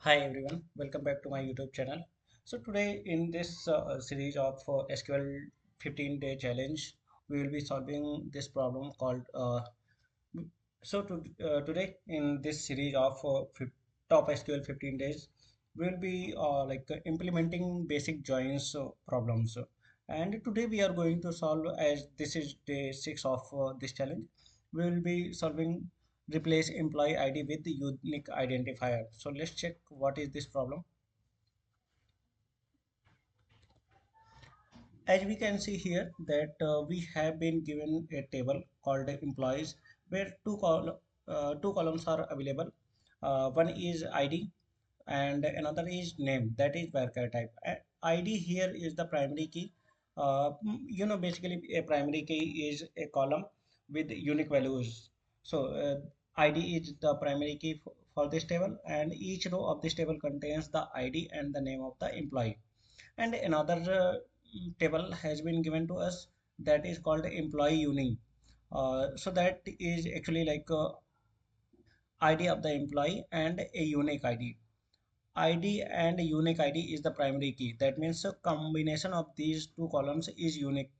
Hi everyone, welcome back to my YouTube channel. So today in this series of SQL 15-day challenge, we will be solving this problem called today in this series of top SQL 15 days, we will be implementing basic joins problems. And today we are going to solve, as this is day 6 of this challenge, we will be solving replace employee ID with unique identifier. So let's check what is this problem. As we can see here that we have been given a table called employees where two columns are available. One is ID and another is name, that is varchar type. ID here is the primary key. Basically a primary key is a column with unique values. So ID is the primary key for this table, and each row of this table contains the ID and the name of the employee. And another table has been given to us that is called employee uni. So that is actually like ID of the employee and a unique ID. ID and unique ID is the primary key. That means a combination of these two columns is unique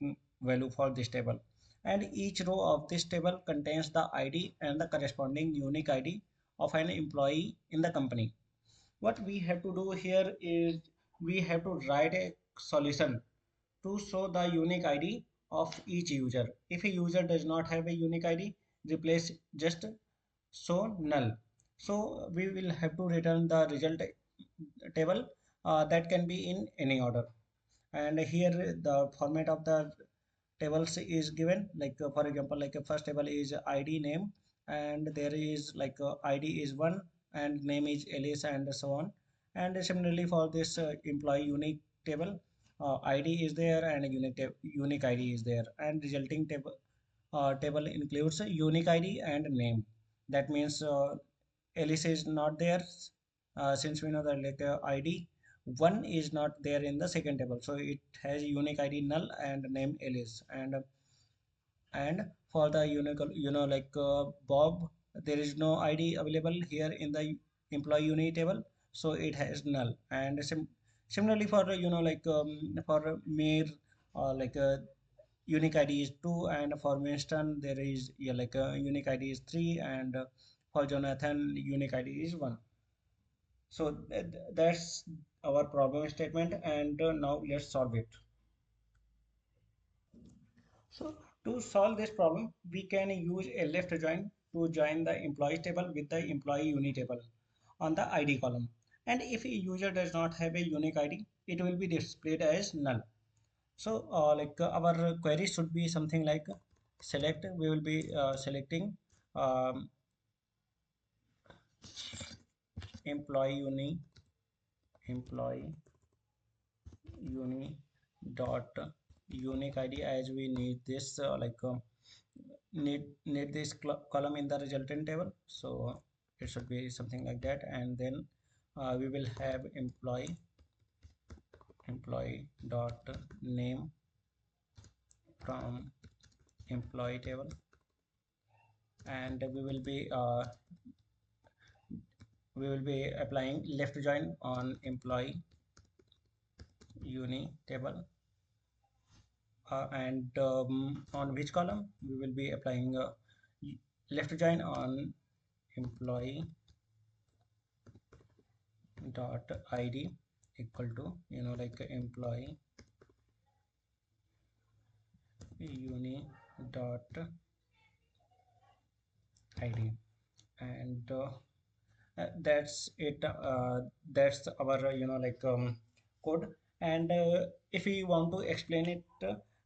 value for this table. And each row of this table contains the ID and the corresponding unique ID of an employee in the company. What we have to do here is we have to write a solution to show the unique ID of each user. If a user does not have a unique ID, replace just show null. So we will have to return the result table that can be in any order. And here the format of the tables is given, like for example, like a first table is ID name, and there is like ID is 1 and name is Alice and so on. And similarly for this employee unique table, ID is there and unique ID is there, and resulting table includes a unique ID and name. That means Alice is not there, since we know that like ID 1 is not there in the second table, so it has unique ID null and name Alice. And for the unique, Bob, there is no ID available here in the employee unit table, so it has null. And similarly for for Mir, like unique ID is 2, and for Winston there is, yeah, like unique ID is 3, and for Jonathan unique ID is 1. So that's our problem statement, and now let's solve it. So to solve this problem, we can use a left join to join the employees table with the employee unit table on the ID column. And if a user does not have a unique ID, it will be displayed as null. So our query should be something like select. We will be selecting um, employee employee uni dot unique ID, as we need this need this column in the resultant table. So it should be something like that. And then we will have employee dot name from employee table, and we will be applying left join on employee uni table, and on which column we will be applying left join on employee dot id equal to employee uni dot id. And that's it. That's our code. And if we want to explain it,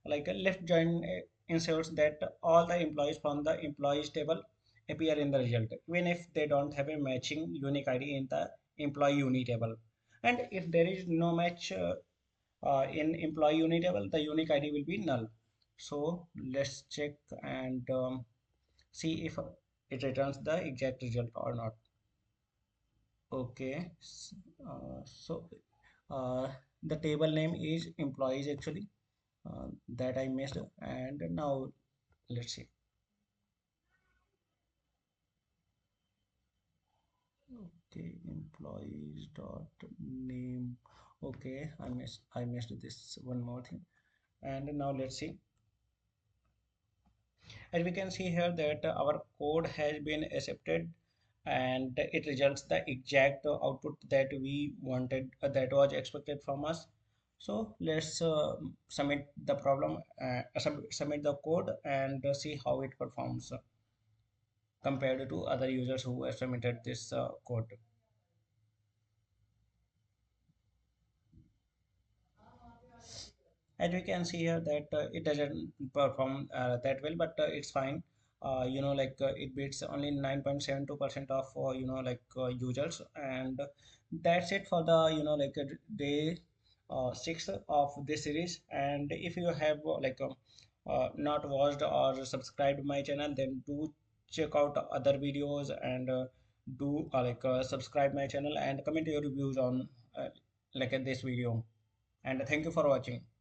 like a left join ensures that all the employees from the employees table appear in the result, even if they don't have a matching unique ID in the employee unit table. And if there is no match in employee unit table, the unique ID will be null. So let's check and see if it returns the exact result or not. Okay, so uh, the table name is employees actually, that I missed. And now let's see. Okay, employees dot name. Okay, I missed this one more thing. And now let's see. And we can see here that our code has been accepted, and it results the exact output that we wanted, that was expected from us. So let's submit the problem, submit the code, and see how it performs compared to other users who have submitted this code. And we can see here that it doesn't perform that well, but it's fine. It beats only 9.72% of users. And that's it for the day 6 of this series. And if you have not watched or subscribed my channel, then do check out other videos, and do subscribe my channel and comment your reviews on this video. And thank you for watching.